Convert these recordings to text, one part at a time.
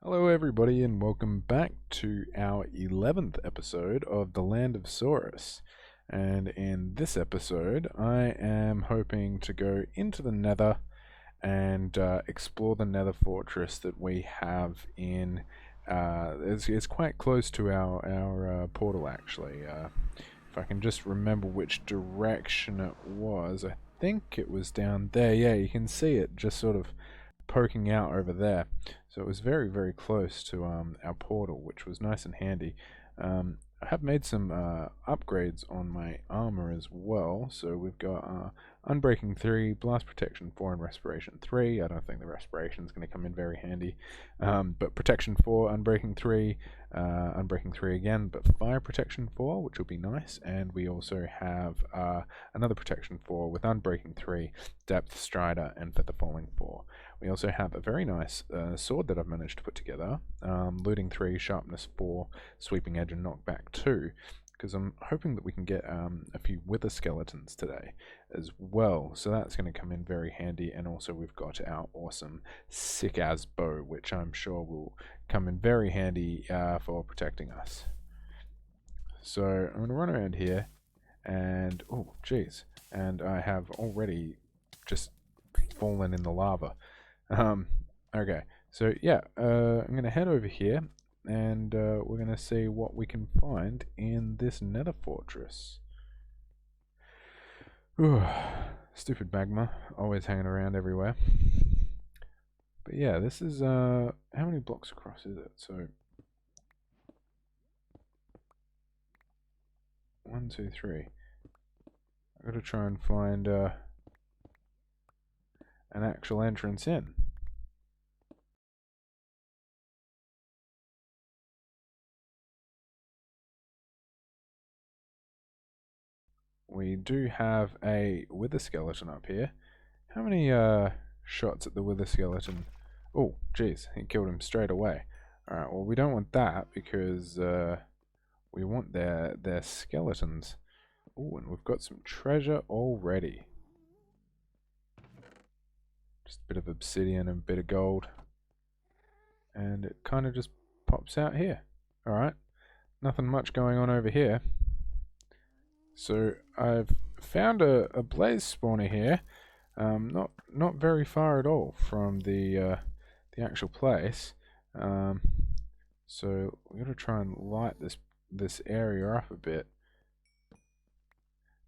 Hello, everybody, and welcome back to our 11th episode of The Land of Saurus. And in this episode, I am hoping to go into the Nether and explore the Nether Fortress that we have in. It's quite close to our portal, actually. If I can just remember which direction it was, I think it was down there. Yeah, you can see it just sort of poking out over there. So it was very, very close to our portal, which was nice and handy. I have made some upgrades on my armor as well. So we've got Unbreaking 3, Blast Protection 4, and Respiration 3. I don't think the Respiration is going to come in very handy. But Protection 4, Unbreaking 3, Unbreaking 3 again, but Fire Protection 4, which will be nice. And we also have another Protection 4 with Unbreaking 3, Depth Strider, and Feather Falling 4. We also have a very nice sword that I've managed to put together. Looting 3, Sharpness 4, Sweeping Edge, and Knockback 2. Because I'm hoping that we can get a few Wither Skeletons today as well. So that's going to come in very handy. And also we've got our awesome sick-as bow, which I'm sure will come in very handy for protecting us. So I'm going to run around here. And, oh, jeez. And I have already just fallen in the lava. Okay, so yeah, I'm going to head over here, and we're going to see what we can find in this Nether Fortress. Ooh, stupid magma, always hanging around everywhere. But yeah, this is, how many blocks across is it? So, 1, 2, 3. I've got to try and find an actual entrance in. We do have a Wither Skeleton up here. How many shots at the Wither Skeleton? Oh, jeez, he killed him straight away. Alright, well we don't want that because we want their skeletons. Oh, and we've got some treasure already. Just a bit of obsidian and a bit of gold. And it kind of just pops out here. Alright, nothing much going on over here. So I've found a blaze spawner here, not very far at all from the actual place. So we're gonna try and light this area up a bit.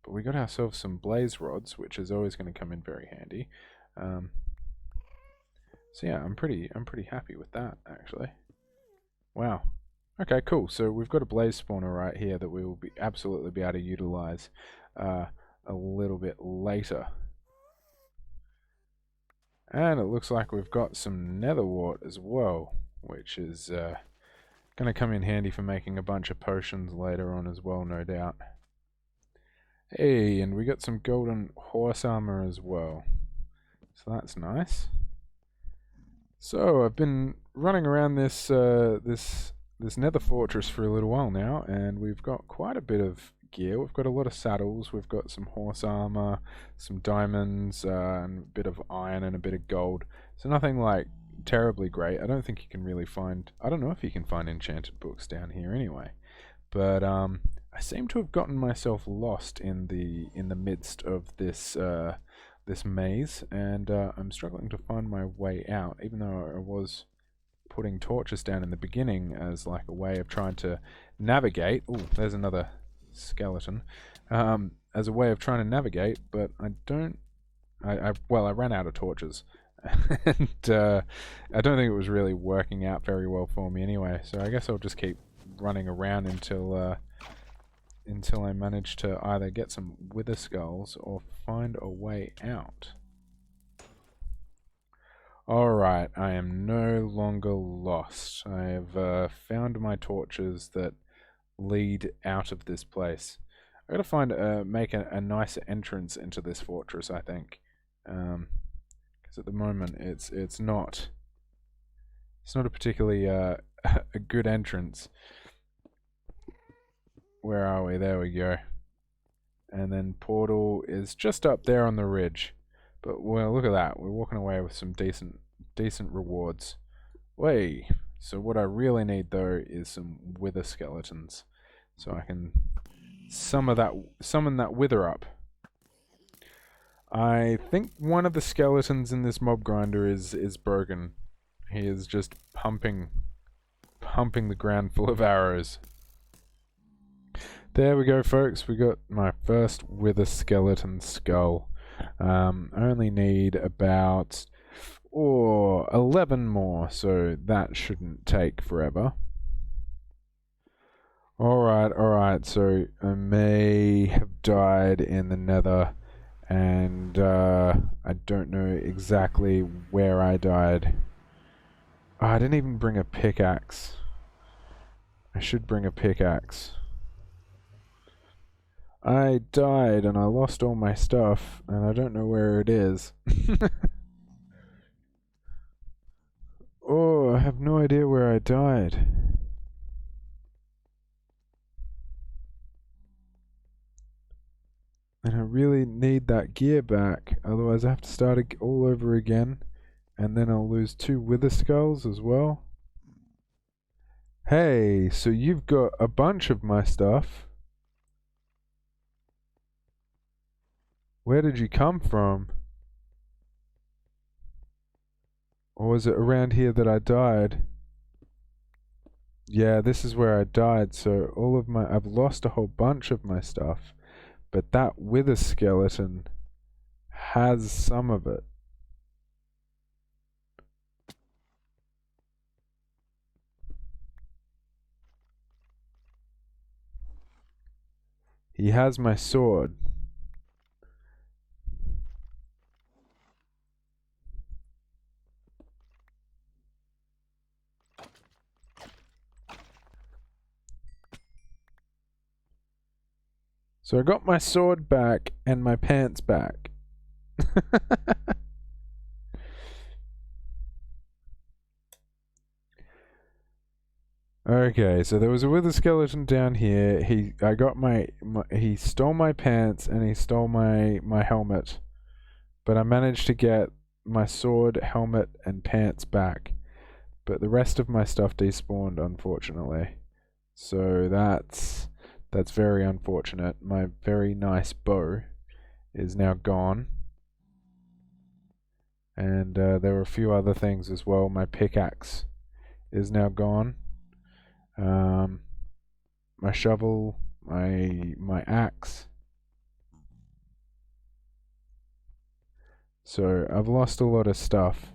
But we got ourselves some blaze rods, which is always going to come in very handy. So yeah, I'm pretty happy with that actually. Wow. Okay, cool. So we've got a blaze spawner right here that we will absolutely be able to utilize a little bit later. And it looks like we've got some nether wart as well, which is going to come in handy for making a bunch of potions later on as well, no doubt. Hey, and we got some golden horse armor as well. So that's nice. So I've been running around this Nether Fortress for a little while now, and we've got quite a bit of gear. We've got a lot of saddles, we've got some horse armor, some diamonds, and a bit of iron and a bit of gold. So nothing like terribly great. I don't think you can really find, I don't know if you can find enchanted books down here anyway. But I seem to have gotten myself lost in the midst of this this maze, and I'm struggling to find my way out, even though I was putting torches down in the beginning as like a way of trying to navigate. Oh, there's another skeleton. As a way of trying to navigate, but I don't. Well, I ran out of torches, and I don't think it was really working out very well for me anyway. So I guess I'll just keep running around until I manage to either get some wither skulls or find a way out. Alright, I am no longer lost. I have found my torches that lead out of this place. I've got to find make a nicer entrance into this fortress, I think. Because at the moment it's not a particularly a good entrance. Where are we? There we go. And then portal is just up there on the ridge. But well, look at that. We're walking away with some decent rewards. Way, So what I really need though is some wither skeletons, so I can summon that wither up. I think one of the skeletons in this mob grinder is broken. He is just pumping the ground full of arrows. There we go, folks. We got my first wither skeleton skull. I only need about 11 more, so that shouldn't take forever. Alright, so I may have died in the nether, and I don't know exactly where I died. Oh, I didn't even bring a pickaxe. I should bring a pickaxe. I died and I lost all my stuff, and I don't know where it is. Oh, I have no idea where I died. And I really need that gear back, otherwise I have to start all over again, and then I'll lose 2 wither skulls as well. Hey, so you've got a bunch of my stuff. Where did you come from? Or was it around here that I died? Yeah, this is where I died, so I've lost a whole bunch of my stuff. But that wither skeleton has some of it. He has my sword. So I got my sword back and my pants back. Okay, so there was a wither skeleton down here. He stole my pants and he stole my helmet. But I managed to get my sword, helmet, and pants back. But the rest of my stuff despawned, unfortunately. So that's very unfortunate. My very nice bow is now gone. And there were a few other things as well. My pickaxe is now gone. My shovel, my axe. So I've lost a lot of stuff,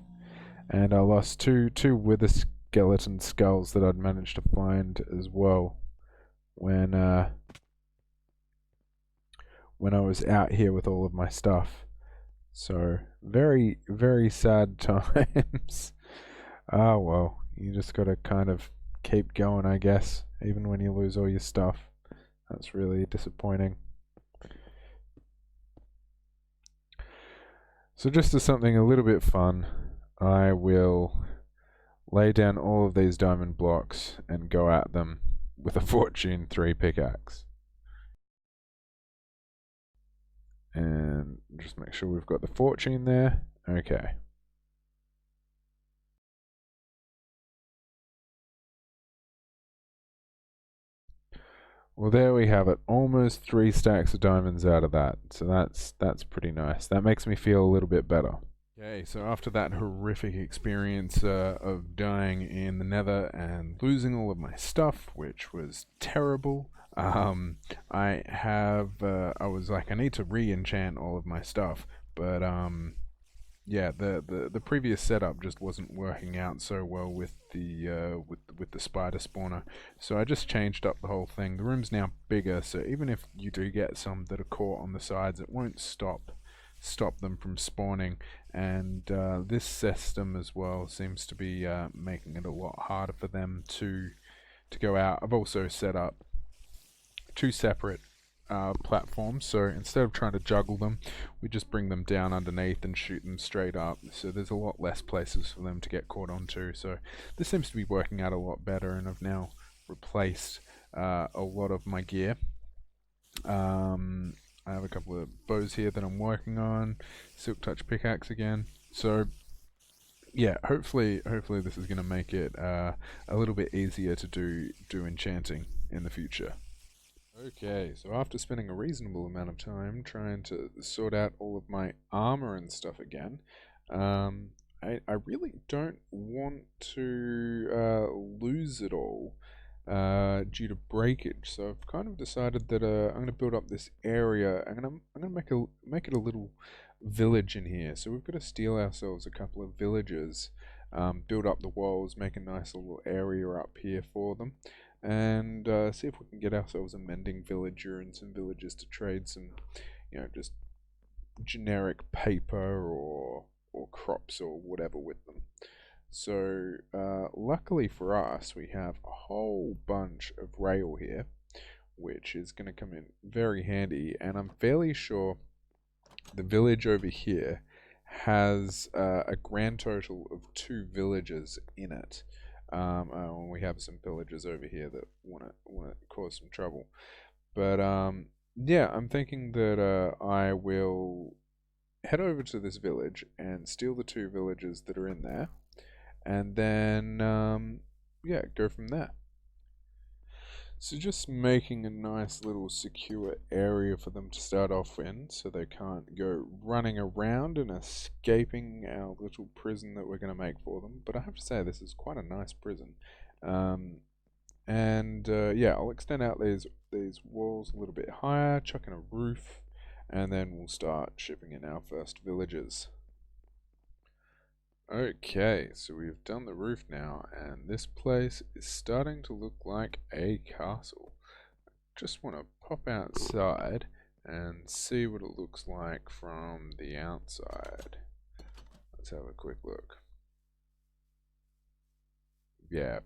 and I lost two wither skeleton skulls that I'd managed to find as well when I was out here with all of my stuff. So very, very sad times. Ah, well, you just gotta kind of keep going, I guess, even when you lose all your stuff. That's really disappointing. So just as something a little bit fun, I will lay down all of these diamond blocks and go at them with a Fortune 3 pickaxe. And just make sure we've got the Fortune there. Okay. Well, there we have it. Almost 3 stacks of diamonds out of that. So that's pretty nice. That makes me feel a little bit better. Okay, so after that horrific experience of dying in the nether and losing all of my stuff, which was terrible, I was like, I need to re-enchant all of my stuff, but yeah, the previous setup just wasn't working out so well with the spider spawner, so I just changed up the whole thing. The room's now bigger, so even if you do get some that are caught on the sides, it won't stop them from spawning. And this system as well seems to be making it a lot harder for them to go out. I've also set up 2 separate platforms, so instead of trying to juggle them, we just bring them down underneath and shoot them straight up, so there's a lot less places for them to get caught onto. So this seems to be working out a lot better, and I've now replaced a lot of my gear. I have a couple of bows here that I'm working on. Silk touch pickaxe again. So yeah, hopefully this is gonna make it a little bit easier to do enchanting in the future. Okay, so after spending a reasonable amount of time trying to sort out all of my armor and stuff again, um, I really don't want to lose it all due to breakage. So I've kind of decided that I'm going to build up this area. I'm going to make it a little village in here. So we've got to steal ourselves a couple of villages, build up the walls, make a nice little area up here for them and see if we can get ourselves a mending villager and some villagers to trade some, just generic paper or crops or whatever with them. So luckily for us, we have a whole bunch of rail here, which is going to come in very handy, and I'm fairly sure the village over here has a grand total of 2 villages in it. We have some villagers over here that wanna cause some trouble. But yeah, I'm thinking that I will head over to this village and steal the 2 villages that are in there, and then yeah, go from there. So just making a nice little secure area for them to start off in so they can't go running around and escaping our little prison that we're going to make for them. But I have to say, this is quite a nice prison. And yeah, I'll extend out these walls a little bit higher, chuck in a roof, and then we'll start shipping in our first villagers. Okay, so we've done the roof now, and this place is starting to look like a castle. Just want to pop outside and see what it looks like from the outside. Let's have a quick look. Yeah,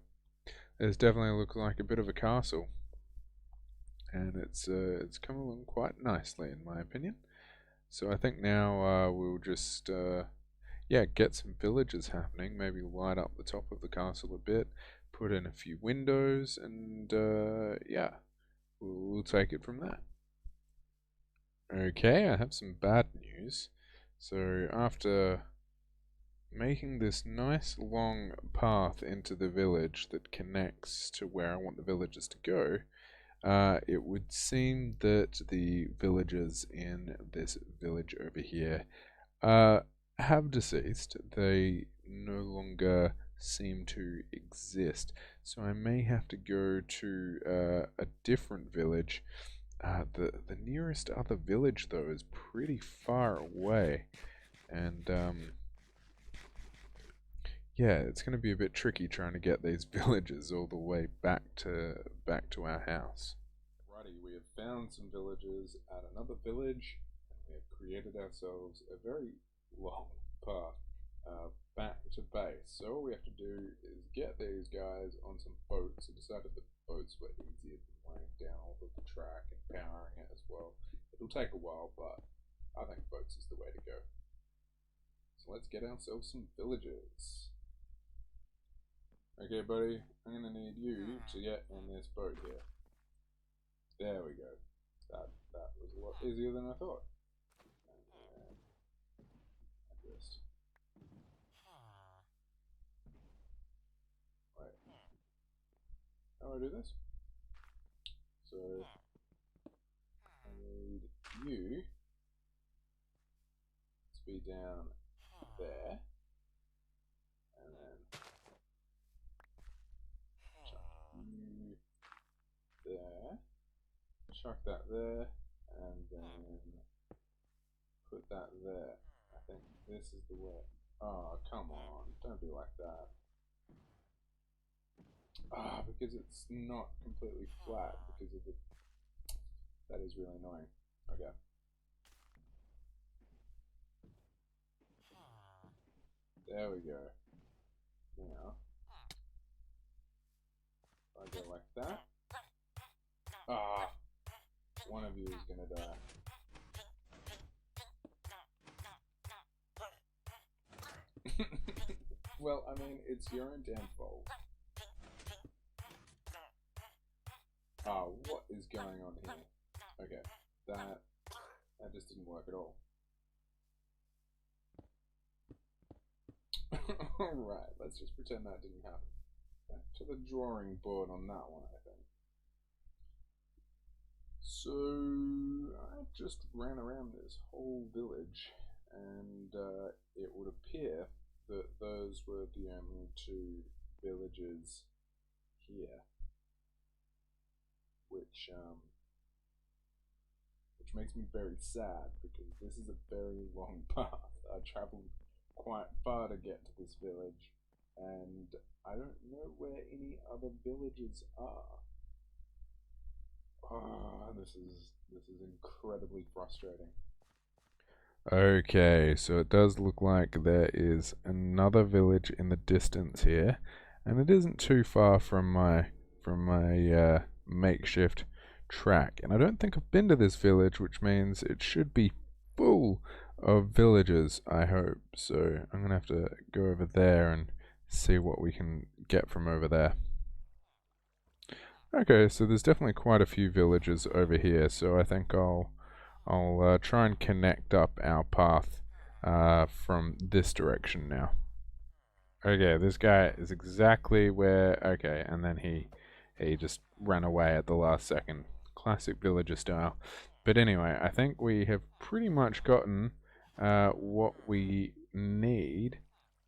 it definitely looks like a bit of a castle, and it's come along quite nicely in my opinion. So I think now we'll just yeah, get some villages happening, maybe light up the top of the castle a bit, put in a few windows, and yeah, we'll take it from there. Okay, I have some bad news. So after making this nice long path into the village that connects to where I want the villagers to go, it would seem that the villagers in this village over here have deceased. They no longer seem to exist. So I may have to go to a different village. The nearest other village though is pretty far away, and yeah, it's going to be a bit tricky trying to get these villages all the way back to our house. Righty, we have found some villagers at another village, and we have created ourselves a very long path back to base. So all we have to do is get these guys on some boats. I decided that boats were easier than laying down all of the track and powering it as well. It'll take a while, but I think boats is the way to go. So let's get ourselves some villagers. Okay, buddy, I'm gonna need you to get on this boat here. There we go. That was a lot easier than I thought. Just wait. How do I do this? So I need you to be down there, and then chuck you there, chuck that there, and then put that there. I think this is the way. Oh, come on, don't be like that. Ah, because it's not completely flat because of the. That is really annoying. Okay. There we go. Now, if I go like that. Ah, one of you is gonna die. Well, I mean, it's your own damn fault. Ah, what is going on here? Okay, that just didn't work at all. Alright, let's just pretend that didn't happen. Back to the drawing board on that one, I think. So, I just ran around this whole village, and it would appear that those were the only two villages here, which makes me very sad because this is a very long path. I travelled quite far to get to this village, and I don't know where any other villages are. Ah, this is incredibly frustrating. Okay, so it does look like there is another village in the distance here, and it isn't too far from my makeshift track. And I don't think I've been to this village, which means it should be full of villagers, I hope. So I'm gonna have to go over there and see what we can get from over there. Okay, so there's definitely quite a few villagers over here, so I think I'll try and connect up our path from this direction now. Okay, this guy is exactly where. Okay, and then he just ran away at the last second. Classic villager style. But anyway, I think we have pretty much gotten what we need.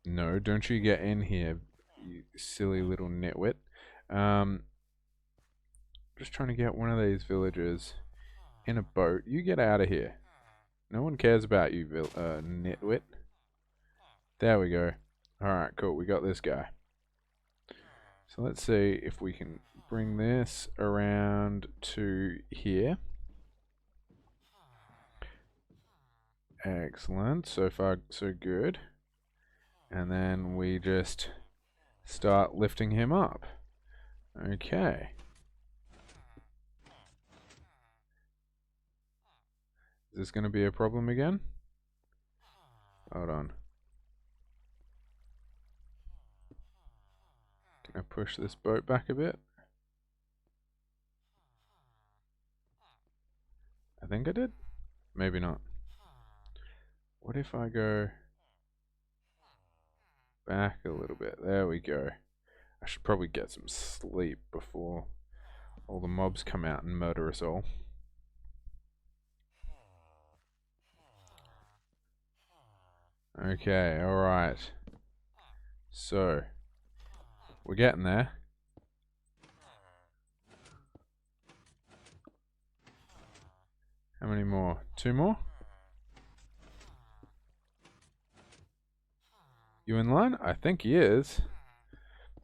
No, don't you get in here, you silly little nitwit. Just trying to get one of these villagers in a boat. You get out of here. No one cares about you, nitwit. There we go. Alright, cool. We got this guy. So let's see if we can bring this around to here. Excellent. So far, so good. And then we just start lifting him up. Okay. Is this going to be a problem again? Hold on. Can I push this boat back a bit? I think I did. Maybe not. What if I go back a little bit? There we go. I should probably get some sleep before all the mobs come out and murder us all. Okay, alright. So, we're getting there. How many more? 2 more? You in line? I think he is.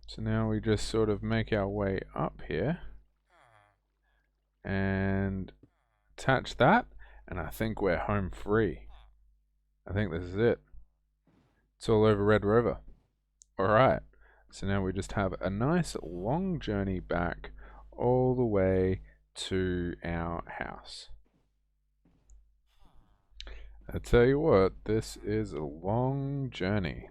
So now we just sort of make our way up here. And attach that. And I think we're home free. I think this is it. It's all over Red River. Alright. So now we just have a nice long journey back all the way to our house. I tell you what, this is a long journey.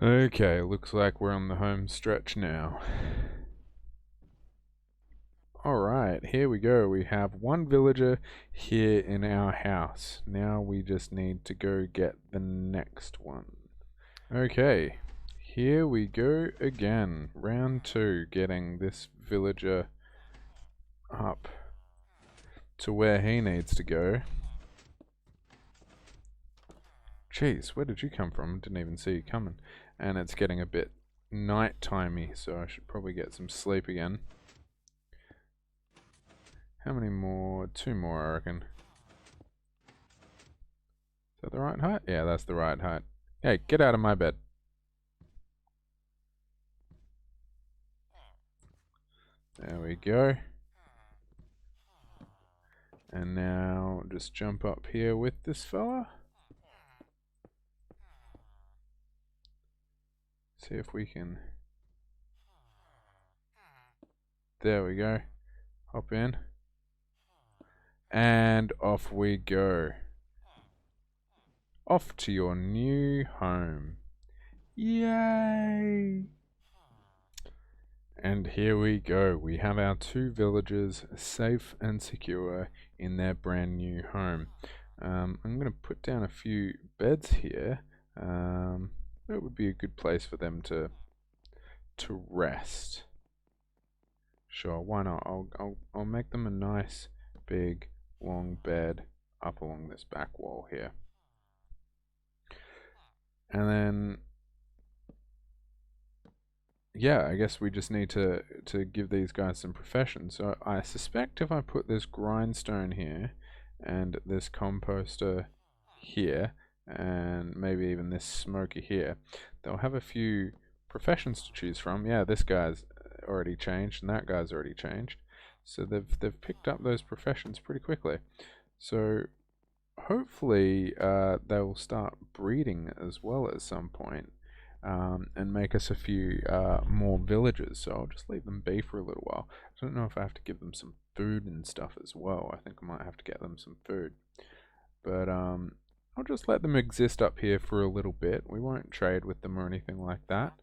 Okay, looks like we're on the home stretch now. Alright, here we go. We have one villager here in our house. Now we just need to go get the next one. Okay, here we go again. Round 2, getting this villager up to where he needs to go. Jeez, where did you come from? Didn't even see you coming. And it's getting a bit night-timey, so I should probably get some sleep again. How many more? 2 more, I reckon. Is that the right height? Yeah, that's the right height. Hey, get out of my bed. There we go. And now just jump up here with this fella. See if we can... There we go. Hop in. And off we go. Off to your new home. Yay! And here we go. We have our two villagers safe and secure in their brand new home. I'm going to put down a few beds here. It would be a good place for them to rest. Sure, why not? I'll make them a nice big long bed up along this back wall here. And then yeah, I guess we just need to give these guys some profession. So I suspect if I put this grindstone here and this composter here and maybe even this smoker here, they'll have a few professions to choose from. Yeah, this guy's already changed and that guy's already changed. So they've picked up those professions pretty quickly. So hopefully they'll start breeding as well at some point. And make us a few more villagers. So I'll just leave them be for a little while. I don't know if I have to give them some food and stuff as well. I think I might have to get them some food. But I'll just let them exist up here for a little bit. We won't trade with them or anything like that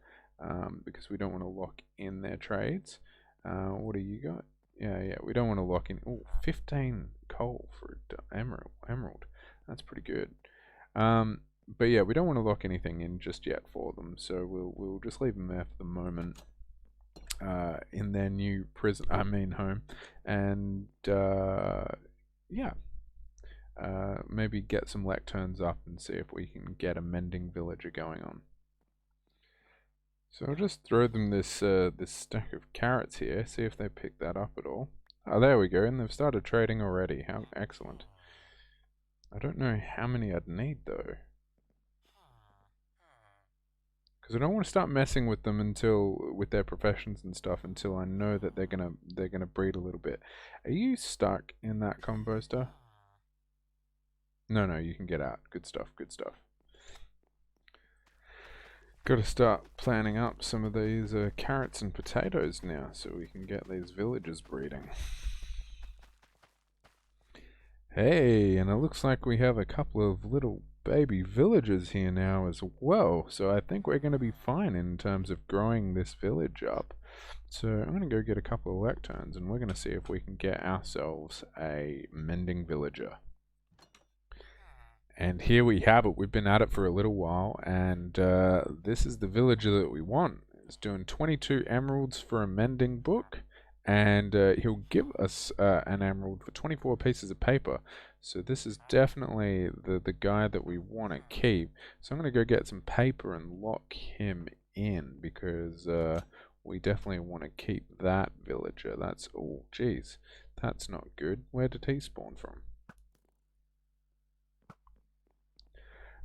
because we don't want to lock in their trades. What do you got? Yeah, we don't want to lock in. Oh, 15 coal for emerald. That's pretty good. But yeah, we don't want to lock anything in just yet for them, so we'll just leave them there for the moment in their new home, and yeah, maybe get some lecterns up and see if we can get a mending villager going on. So I'll just throw them this this stack of carrots here, see if they pick that up at all. Oh, there we go, and they've started trading already. How excellent. I don't know how many I'd need though. Because I don't want to start messing with them with their professions and stuff until I know that they're gonna breed a little bit. Are you stuck in that composter? No, you can get out. Good stuff. Got to start planning up some of these carrots and potatoes now, so we can get these villagers breeding. Hey, and it looks like we have a couple of little baby villagers here now as well. So I think we're going to be fine in terms of growing this village up. So I'm going to go get a couple of lecterns and we're going to see if we can get ourselves a mending villager. And here we have it. We've been at it for a little while, and this is the villager that we want. It's doing 22 emeralds for a mending book, and he'll give us an emerald for 24 pieces of paper. So this is definitely the guy that we want to keep. So I'm going to go get some paper and lock him in, because we definitely want to keep that villager. That's, oh geez, that's not good. Where did he spawn from?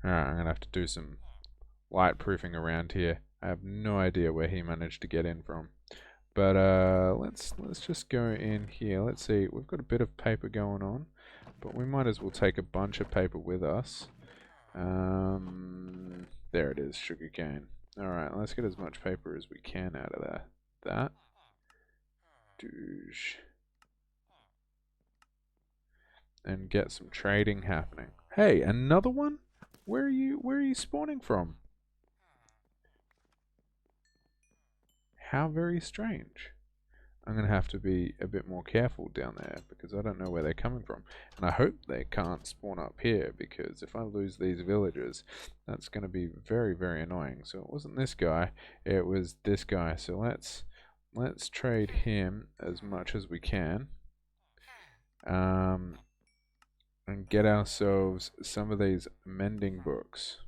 Alright, I'm going to have to do some light proofing around here. I have no idea where he managed to get in from. But let's just go in here. Let's see, we've got a bit of paper going on, but we might as well take a bunch of paper with us. There it is, sugarcane. Alright, let's get as much paper as we can out of that. Douche. And get some trading happening. Hey, another one? Where are you spawning from? How very strange. I'm going to have to be a bit more careful down there because I don't know where they're coming from. And I hope they can't spawn up here, because if I lose these villagers, that's going to be very, very annoying. So it wasn't this guy, it was this guy. So let's trade him as much as we can. And get ourselves some of these mending books.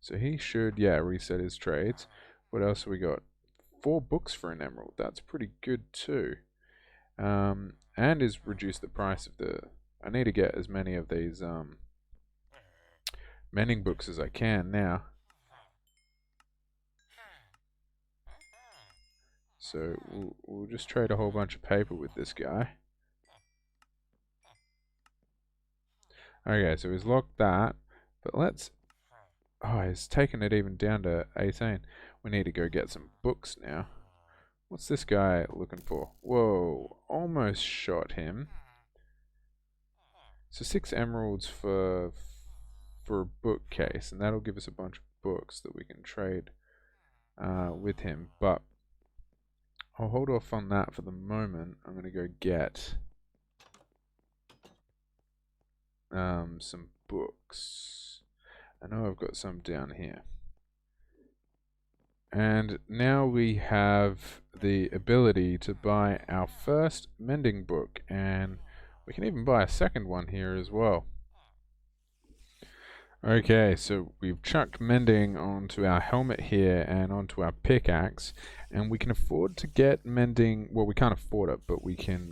So he should, yeah, reset his trades. What else have we got? 4 books for an emerald. That's pretty good too. And is reduce the price of the... I need to get as many of these mending books as I can now. So we'll just trade a whole bunch of paper with this guy. Okay, so he's locked that. But let's... Oh, he's taken it even down to 18. We need to go get some books now. What's this guy looking for? Whoa, almost shot him. So 6 emeralds for a bookcase, and that'll give us a bunch of books that we can trade with him, but I'll hold off on that for the moment. I'm going to go get some books. I know I've got some down here. And now we have the ability to buy our first mending book, and we can even buy a second one here as well. Okay, so we've chucked mending onto our helmet here and onto our pickaxe, and we can afford to get mending. Well, we can't afford it, but we can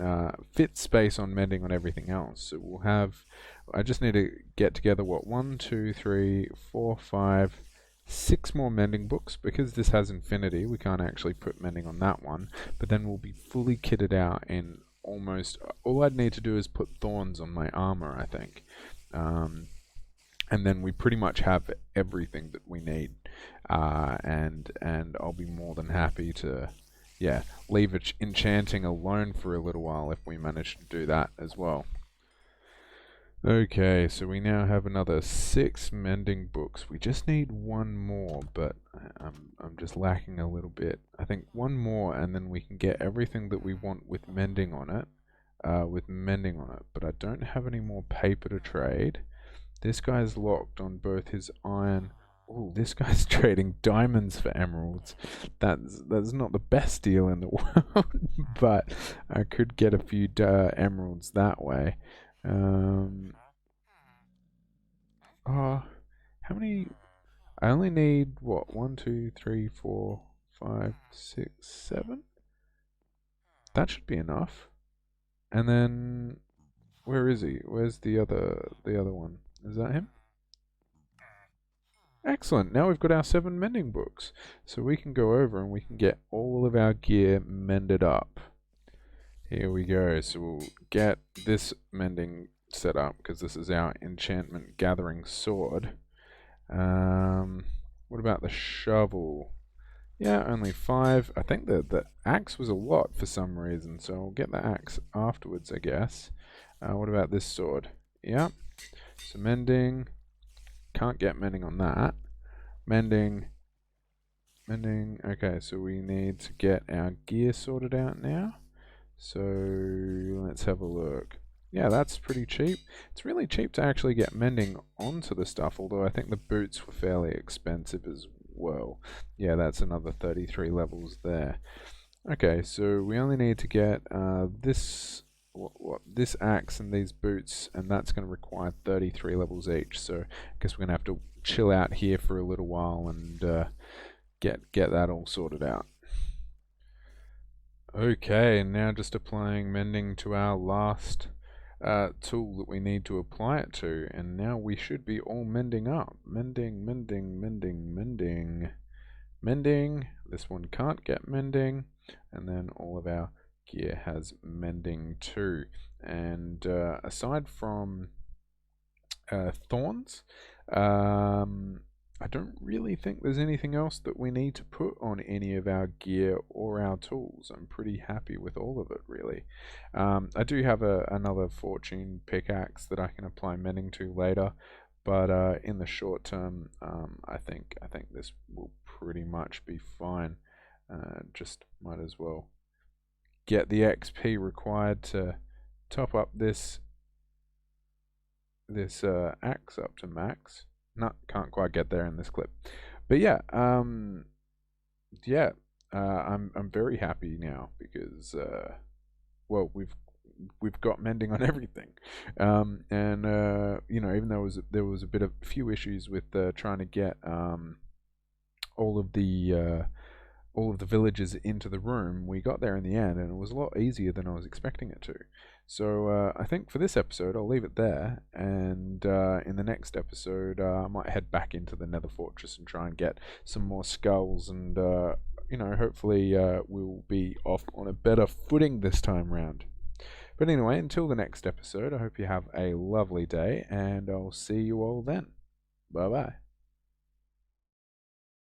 fit space on mending on everything else. So we'll have. I just need to get together what 1, 2, 3, 4, 5, 6 more mending books. Because this has infinity, we can't actually put mending on that one. But then we'll be fully kitted out in almost. All I'd need to do is put thorns on my armor, I think. And then we pretty much have everything that we need, and I'll be more than happy to, yeah, leave enchanting alone for a little while if we manage to do that as well. Okay, so we now have another 6 mending books. We just need one more, but I'm just lacking a little bit. I think one more, and then we can get everything that we want with mending on it. But I don't have any more paper to trade. This guy's locked on both his iron. Oh, this guy's trading diamonds for emeralds. That's not the best deal in the world, but I could get a few emeralds that way. Oh, how many? I only need what? 1, 2, 3, 4, 5, 6, 7. That should be enough. And then, where is he? Where's the other one? Is that him? Excellent. Now we've got our 7 mending books. So we can go over and we can get all of our gear mended up. Here we go. So we'll get this mending set up because this is our enchantment gathering sword. What about the shovel? Yeah, only 5. I think the axe was a lot for some reason, so I'll get the axe afterwards, I guess. What about this sword? Yeah. So mending. Can't get mending on that. Mending. Okay, so we need to get our gear sorted out now. So let's have a look. Yeah, that's pretty cheap. It's really cheap to actually get mending onto the stuff, although I think the boots were fairly expensive as well. Yeah, that's another 33 levels there. Okay, so we only need to get this this axe and these boots, and that's going to require 33 levels each. So I guess we're going to have to chill out here for a little while and get that all sorted out. Okay, now just applying mending to our last tool that we need to apply it to, and now we should be all mending up. Mending. This one can't get mending, and then all of our gear has mending too. And aside from thorns, I don't really think there's anything else that we need to put on any of our gear or our tools. I'm pretty happy with all of it, really. I do have another fortune pickaxe that I can apply mending to later, but in the short term, I think this will pretty much be fine. Just might as well get the XP required to top up this axe up to max. No, can't quite get there in this clip, but yeah, I'm very happy now because well, we've got mending on everything, and you know, even though there was a few issues with trying to get all of the villagers into the room, we got there in the end, and it was a lot easier than I was expecting it to. So I think for this episode, I'll leave it there, and in the next episode, I might head back into the Nether Fortress and try and get some more skulls, and you know, hopefully we'll be off on a better footing this time round. But anyway, until the next episode, I hope you have a lovely day, and I'll see you all then. Bye bye.